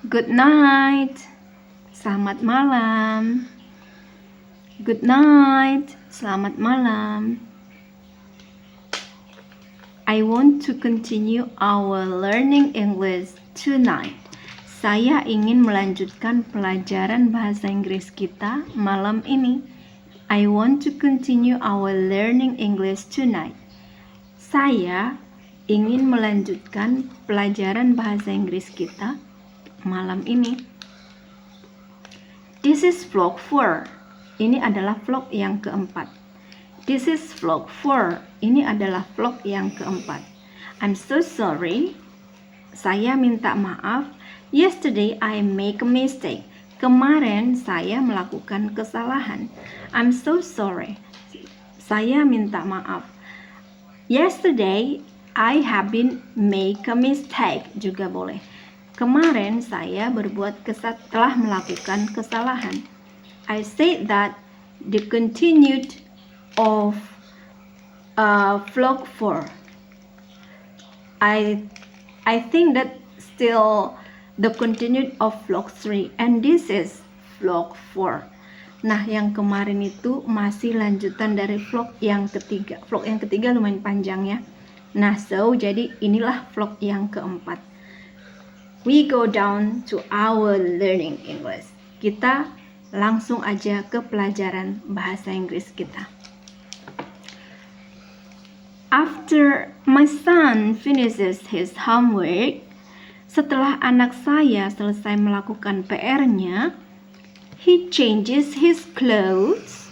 Good night. Selamat malam. Good night. Selamat malam. I want to continue our learning English tonight. Saya ingin melanjutkan pelajaran bahasa Inggris kita malam ini. I want to continue our learning English tonight. Saya ingin melanjutkan pelajaran bahasa Inggris kita malam ini. This is vlog 4. Ini adalah vlog yang keempat. This is vlog 4. Ini adalah vlog yang keempat. I'm so sorry. Saya minta maaf. Yesterday I make a mistake. Kemarin saya melakukan kesalahan. I'm so sorry. Saya minta maaf. Yesterday I have been make a mistake. Juga boleh. Kemarin saya telah melakukan kesalahan. I said that the continued of vlog 4. I think that still the continued of vlog 3 and this is vlog 4. Nah, yang kemarin itu masih lanjutan dari vlog yang ketiga. Vlog yang ketiga lumayan panjang ya. Nah, jadi inilah vlog yang keempat. We go down to our learning English. Kita langsung aja ke pelajaran bahasa Inggris kita. After my son finishes his homework, setelah anak saya selesai melakukan PR-nya, he changes his clothes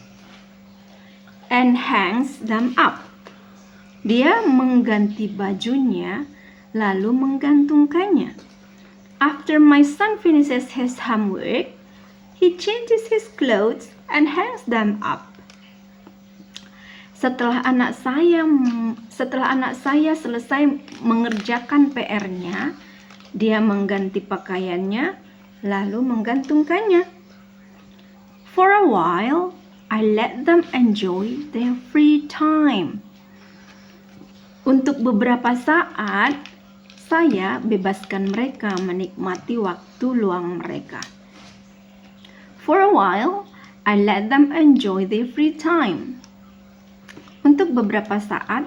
and hangs them up. Dia mengganti bajunya lalu menggantungkannya. After my son finishes his homework, he changes his clothes and hangs them up. Setelah anak saya selesai mengerjakan PR-nya, dia mengganti pakaiannya lalu menggantungkannya. For a while, I let them enjoy their free time. Untuk beberapa saat, saya bebaskan mereka menikmati waktu luang mereka. For a while, I let them enjoy their free time. Untuk beberapa saat,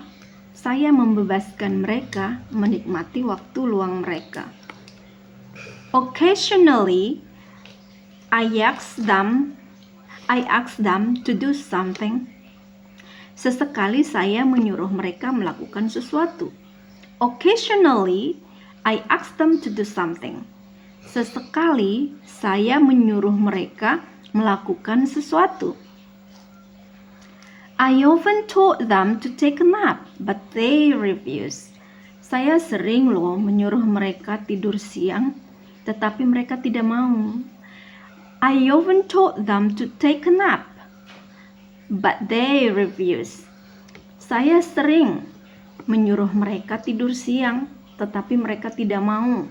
saya membebaskan mereka menikmati waktu luang mereka. Occasionally, I ask them to do something. Sesekali saya menyuruh mereka melakukan sesuatu. Occasionally, I ask them to do something. Sesekali saya menyuruh mereka melakukan sesuatu. I often told them to take a nap, but they refused. Saya sering menyuruh mereka tidur siang, tetapi mereka tidak mau. I often told them to take a nap, but they refused. Saya sering menyuruh mereka tidur siang, tetapi mereka tidak mau.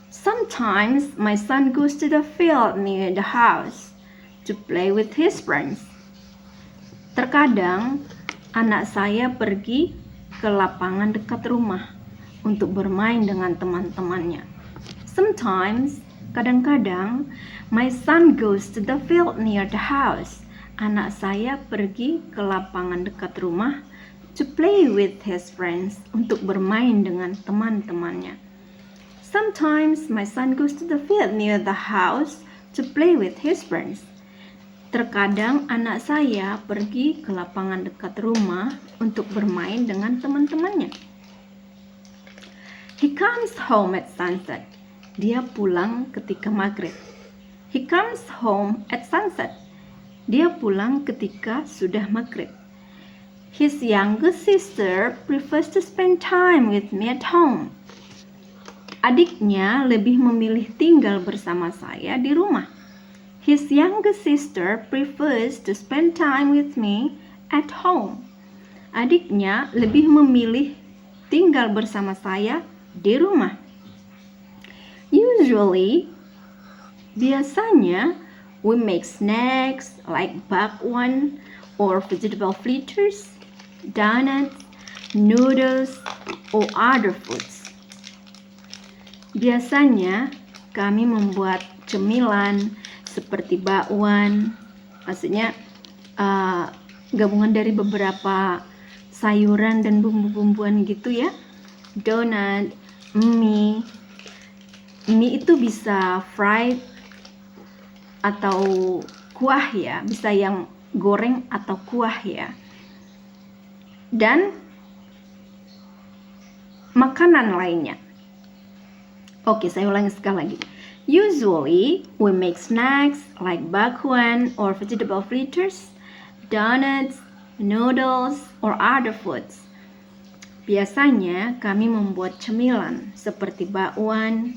Sometimes my son goes to the field near the house to play with his friends. Terkadang anak saya pergi ke lapangan dekat rumah untuk bermain dengan teman-temannya. Sometimes, kadang-kadang, my son goes to the field near the house. Anak saya pergi ke lapangan dekat rumah to play with his friends, untuk bermain dengan teman-temannya. Sometimes my son goes to the field near the house to play with his friends. Terkadang anak saya pergi ke lapangan dekat rumah untuk bermain dengan teman-temannya. He comes home at sunset. Dia pulang ketika maghrib. He comes home at sunset. Dia pulang ketika sudah maghrib. His younger sister prefers to spend time with me at home. Adiknya lebih memilih tinggal bersama saya di rumah. His younger sister prefers to spend time with me at home. Adiknya lebih memilih tinggal bersama saya di rumah. Usually, biasanya, we make snacks like bakwan or vegetable fritters, donuts, noodles, or other foods. Biasanya kami membuat cemilan seperti bakwan, maksudnya gabungan dari beberapa sayuran dan bumbu-bumbuan gitu ya. Donat, mie itu bisa fried atau kuah ya, bisa yang goreng atau kuah ya. Dan makanan lainnya. Oke, saya ulangi sekali lagi. Usually, we make snacks like bakwan or vegetable fritters, donuts, noodles, or other foods. Biasanya kami membuat cemilan seperti bakwan,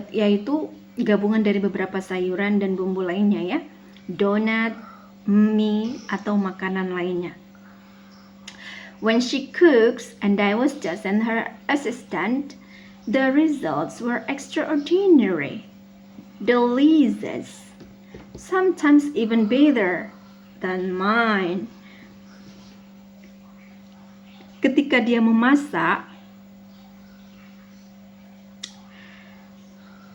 yaitu gabungan dari beberapa sayuran dan bumbu lainnya ya, donat, mie, atau makanan lainnya. When she cooks and I was just her assistant, the results were extraordinary, delicious, sometimes even better than mine. Ketika dia memasak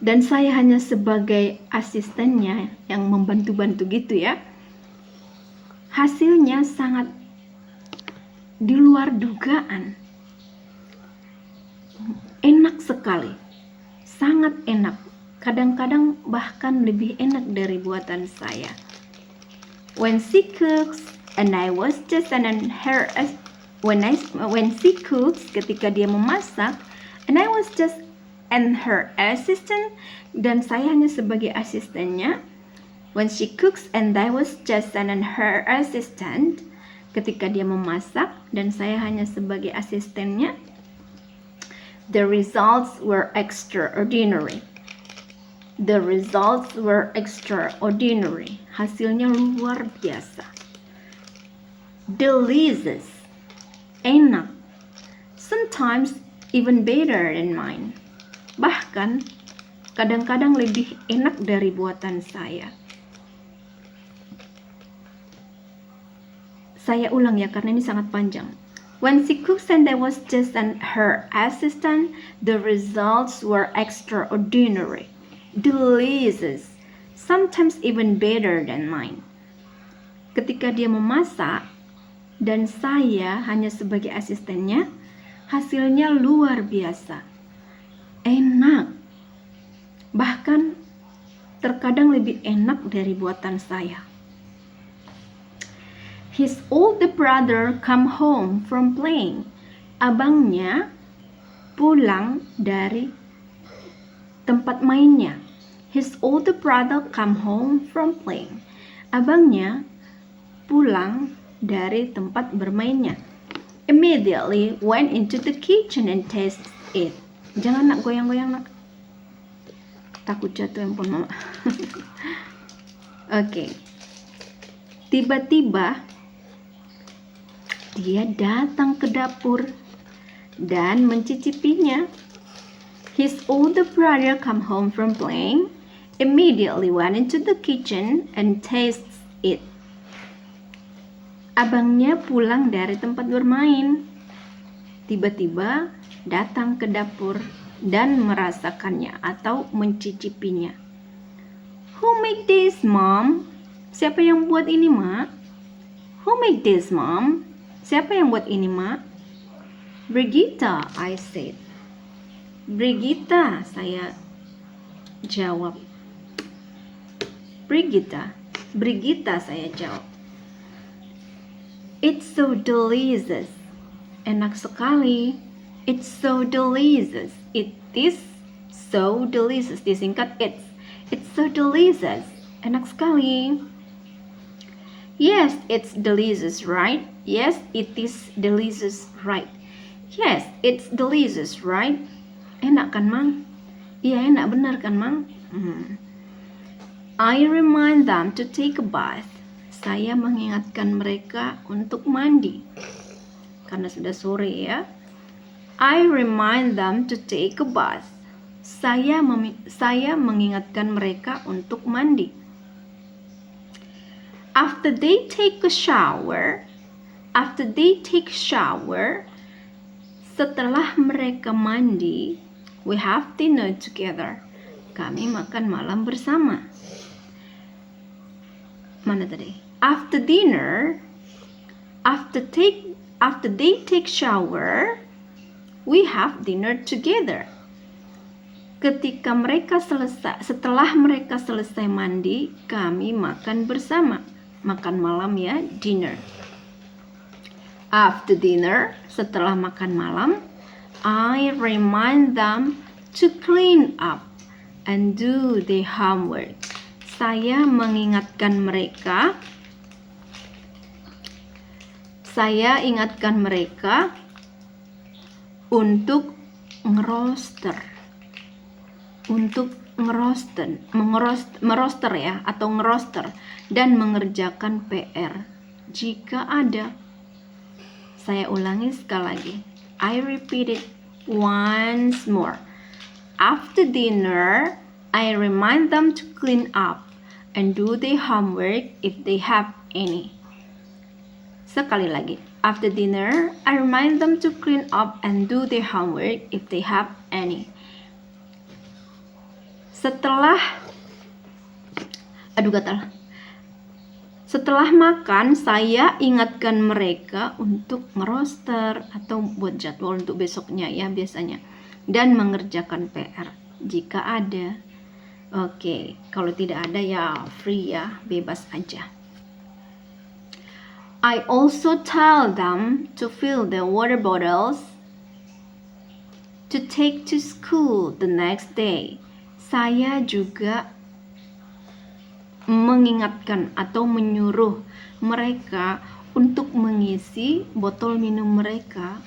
dan saya hanya sebagai asistennya yang membantu-bantu gitu ya, hasilnya sangat di luar dugaan. Enak sekali, sangat enak. Kadang-kadang bahkan lebih enak dari buatan saya. When she cooks and I was just when she cooks, ketika dia memasak, and I was just her assistant, dan saya hanya sebagai asistennya. When she cooks and I was just her assistant, ketika dia memasak dan saya hanya sebagai asistennya, the results were extraordinary. The results were extraordinary. Hasilnya luar biasa. Delicious. Enak. Sometimes even better than mine. Bahkan kadang-kadang lebih enak dari buatan saya. Saya ulang ya karena ini sangat panjang. When she cooks and I was just her assistant, the results were extraordinary, delicious, sometimes even better than mine. Ketika dia memasak dan saya hanya sebagai asistennya, hasilnya luar biasa, enak, bahkan terkadang lebih enak dari buatan saya. His older brother come home from playing. Abangnya pulang dari tempat mainnya. His older brother come home from playing. Abangnya pulang dari tempat bermainnya. Immediately went into the kitchen and tasted it. Jangan nak goyang-goyang nak. Takut jatuh handphone mama. Oke. Tiba-tiba dia datang ke dapur dan mencicipinya. His older brother come home from playing, immediately went into the kitchen and tastes it. Abangnya pulang dari tempat bermain, tiba-tiba datang ke dapur dan merasakannya atau mencicipinya. Who make this, Mom? Siapa yang buat ini, Mak? Who make this, Mom? Siapa yang buat ini, Mak? Brigitta, I said. Brigitta, saya jawab. Brigitta, saya jawab. It's so delicious. Enak sekali. It's so delicious. It is so delicious. Disingkat it's. It's so delicious. Enak sekali. Yes, it's delicious, right? Yes, it is delicious, right? Yes, it's delicious, right? Enak kan, Mang? Iya, enak benar kan, Mang? I remind them to take a bath. Saya mengingatkan mereka untuk mandi. Karena sudah sore ya. I remind them to take a bath. Saya mengingatkan mereka untuk mandi. After they take a shower, setelah mereka mandi, We have dinner together. Kami makan malam bersama. Mana tadi? After dinner, after they take shower, we have dinner together. Setelah mereka selesai mandi, kami makan bersama. Makan malam ya, dinner. After dinner, setelah makan malam, I remind them to clean up and do their homework. Saya ingatkan mereka untuk meroster ya, atau ngeroster dan mengerjakan PR jika ada. Saya ulangi sekali lagi. I repeat it once more. After dinner, I remind them to clean up and do their homework if they have any. Sekali lagi. After dinner, I remind them to clean up and do their homework if they have any. Setelah makan, saya ingatkan mereka untuk ngeroster atau buat jadwal untuk besoknya ya biasanya. Dan mengerjakan PR jika ada. Oke, kalau tidak ada ya free ya, bebas aja. I also tell them to fill their water bottles to take to school the next day. Saya juga mengingatkan atau menyuruh mereka untuk mengisi botol minum mereka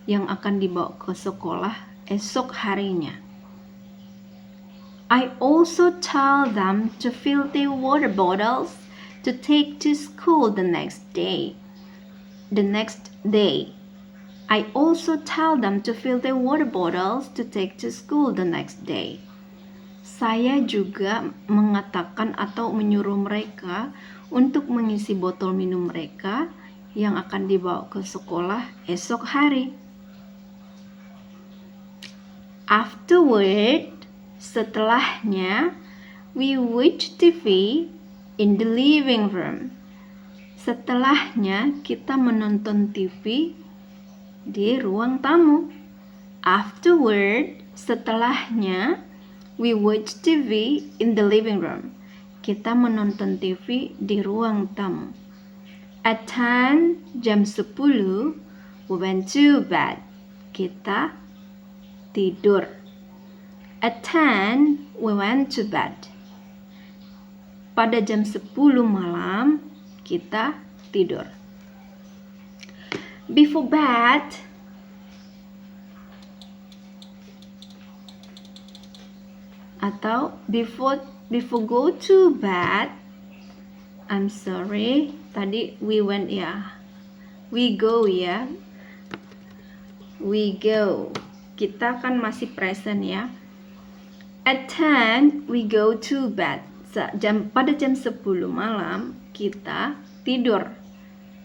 yang akan dibawa ke sekolah esok harinya. I also tell them to fill their water bottles to take to school the next day. I also tell them to fill their water bottles to take to school the next day. Saya juga mengatakan atau menyuruh mereka untuk mengisi botol minum mereka yang akan dibawa ke sekolah esok hari. Afterward, setelahnya, we watch TV in the living room. Setelahnya, kita menonton TV di ruang tamu. Afterward, setelahnya, we watch TV in the living room. Kita menonton TV di ruang tamu. At 10, jam 10, we went to bed. Kita tidur. At 10, we went to bed. Pada jam 10 malam, kita tidur. Before bed, atau before go to bed. I'm sorry, tadi we went ya. We go ya. We go. Kita kan masih present ya. At 10 we go to bed. Pada jam 10 malam kita tidur.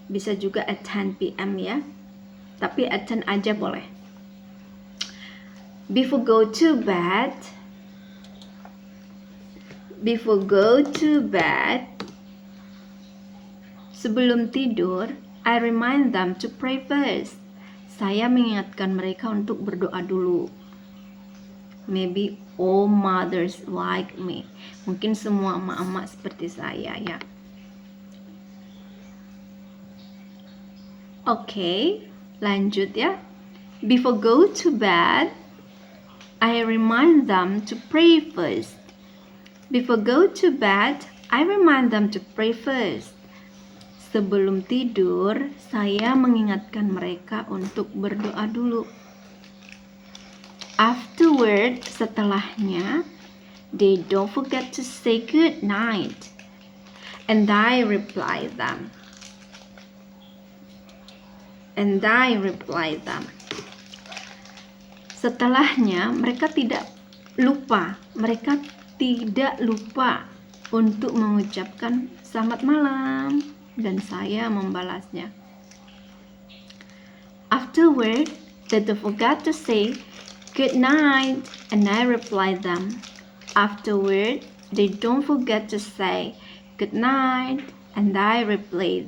Bisa juga at 10 PM ya. Tapi at 10 aja boleh. Before go to bed, sebelum tidur, I remind them to pray first. Saya mengingatkan mereka untuk berdoa dulu. Maybe all mothers like me. Mungkin semua emak-emak seperti saya ya. Oke, lanjut ya. Before go to bed, I remind them to pray first. Before go to bed, I remind them to pray first. Sebelum tidur, saya mengingatkan mereka untuk berdoa dulu. Afterward, setelahnya, they don't forget to say good night. And I reply them. Setelahnya, mereka tidak lupa untuk mengucapkan selamat malam, dan saya membalasnya. Afterward, they don't forget to say good night, and I reply them. Afterward, they don't forget to say good night, and I reply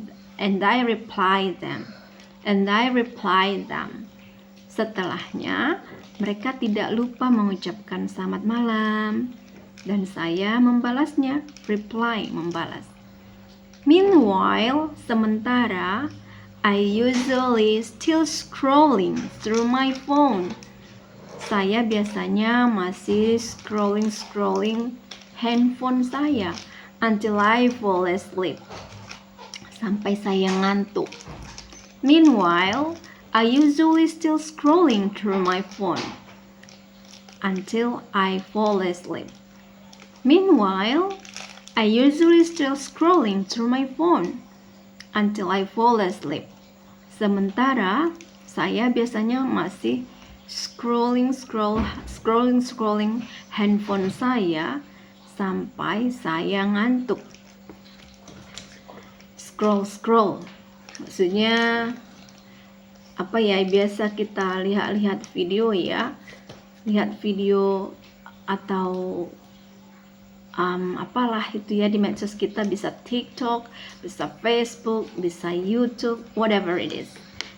them. Setelahnya, mereka tidak lupa mengucapkan selamat malam, dan saya membalasnya, reply, membalas. Meanwhile, sementara, I usually still scrolling through my phone. Saya biasanya masih scrolling handphone saya until I fall asleep. Sampai saya ngantuk. Meanwhile, I usually still scrolling through my phone until I fall asleep. Meanwhile, I usually still scrolling through my phone until I fall asleep. Sementara, saya biasanya masih scrolling handphone saya sampai saya ngantuk. Scroll maksudnya apa ya, biasa kita lihat video ya, lihat video atau apalah itu ya di medsos kita, bisa TikTok, bisa Facebook, bisa YouTube, whatever it is.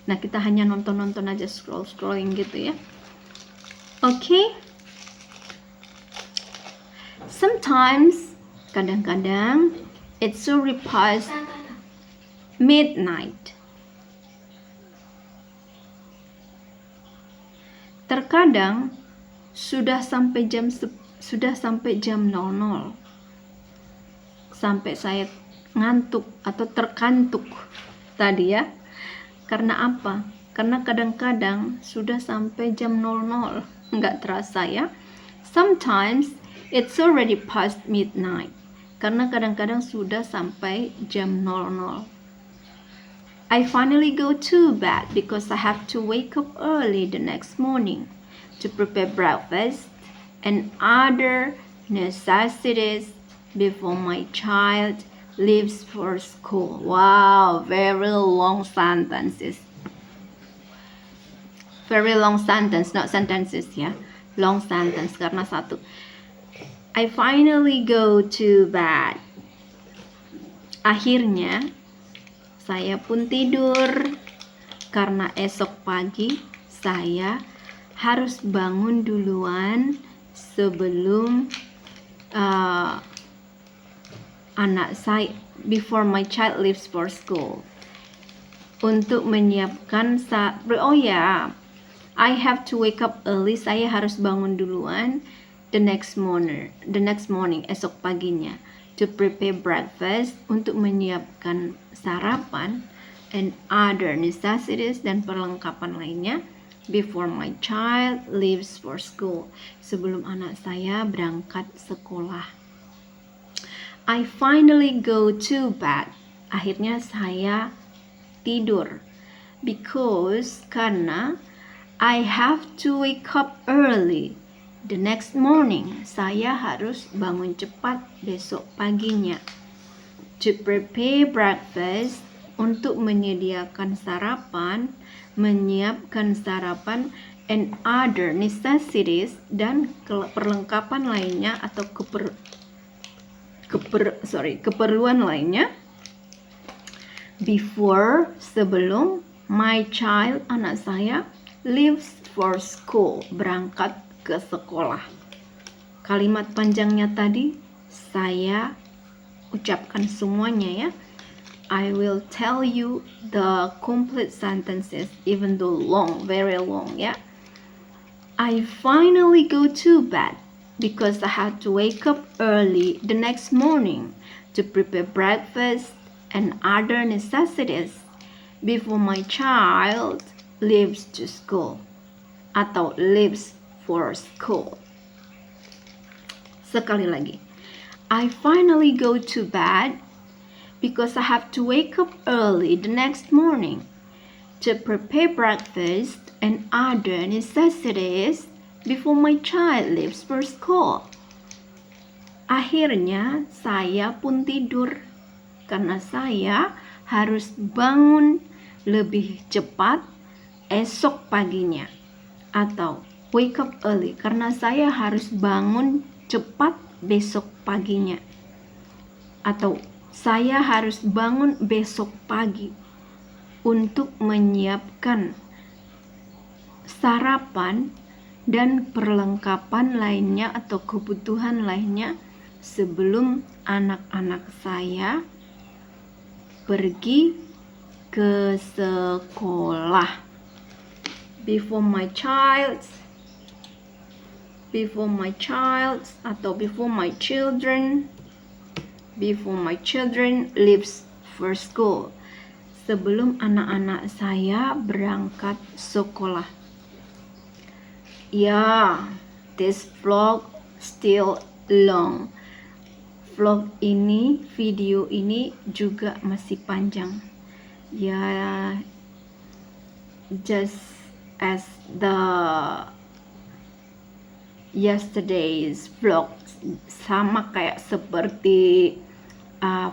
Nah, kita hanya nonton aja, scrolling gitu ya. Okay. Sometimes, kadang-kadang, it's already past midnight. Terkadang sudah sampai jam 00. Sampai saya ngantuk atau terkantuk tadi ya. Karena apa? Karena kadang-kadang sudah sampai jam 00, nggak terasa ya. Sometimes it's already past midnight. Karena kadang-kadang sudah sampai jam 00. I finally go to bed because I have to wake up early the next morning to prepare breakfast and other necessities before my child leaves for school. Wow, very long sentences. Very long sentence, not sentences ya. Long sentence karena satu. I finally go to bed. Akhirnya saya pun tidur karena esok pagi saya harus bangun duluan sebelum anak saya, before my child leaves for school, untuk menyiapkan I have to wake up early, saya harus bangun duluan the next morning, esok paginya, to prepare breakfast, untuk menyiapkan sarapan, and other necessities, dan perlengkapan lainnya, before my child leaves for school, sebelum anak saya berangkat sekolah. I finally go to bed. Akhirnya saya tidur. Karena I have to wake up early the next morning. Saya harus bangun cepat besok paginya. To prepare breakfast, untuk menyediakan sarapan, menyiapkan sarapan, and other necessities, dan perlengkapan lainnya atau keperluan lainnya, before, sebelum, my child, anak saya, leaves for school, berangkat ke sekolah. Kalimat panjangnya tadi saya ucapkan semuanya ya. I will tell you the complete sentences, even though long, very long ya. I finally go to bed because I had to wake up early the next morning to prepare breakfast and other necessities before my child leaves to school atau leaves for school. Sekali lagi. I finally go to bed because I have to wake up early the next morning to prepare breakfast and other necessities before my child leaves for school. Akhirnya saya pun tidur karena saya harus bangun lebih cepat esok paginya atau wake up early karena saya harus bangun cepat besok paginya. Atau saya harus bangun besok pagi untuk menyiapkan sarapan dan perlengkapan lainnya atau kebutuhan lainnya sebelum anak-anak saya pergi ke sekolah. Before my child atau before my children leaves for school. Sebelum anak-anak saya berangkat sekolah. Yeah, this vlog still long. Vlog ini, video ini juga masih panjang. Ya, just as the yesterday's vlog, sama kayak seperti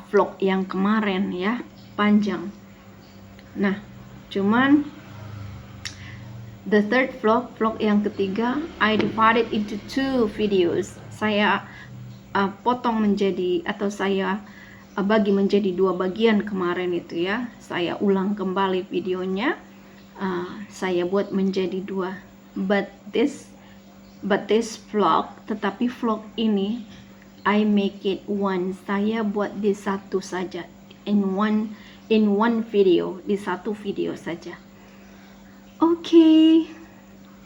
vlog yang kemarin ya, panjang. Nah, cuman the third vlog yang ketiga, I divided into 2 videos. Saya potong menjadi, atau saya bagi menjadi 2 bagian kemarin itu ya. Saya ulang kembali videonya, saya buat menjadi 2. But this vlog, tetapi vlog ini I make it one. Saya buat di satu saja, in one video, di satu video saja. Okay,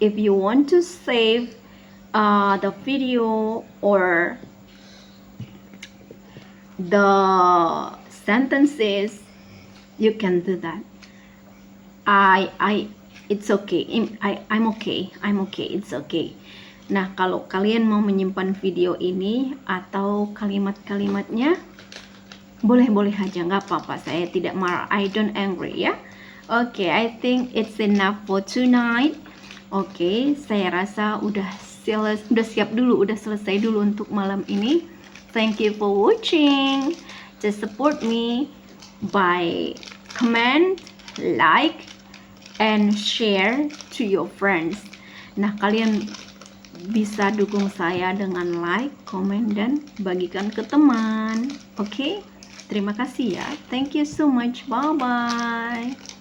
if you want to save the video or the sentences, you can do that. It's okay. I'm okay. It's okay. Nah, kalau kalian mau menyimpan video ini atau kalimat-kalimatnya, boleh aja, nggak apa-apa. Saya tidak marah. I don't angry ya. Okay, I think it's enough for tonight. Okay, saya rasa udah siap dulu, udah selesai dulu untuk malam ini. Thank you for watching. Just support me by comment, like, and share to your friends. Nah, kalian bisa dukung saya dengan like, comment, dan bagikan ke teman. Oke, terima kasih ya. Thank you so much. Bye-bye.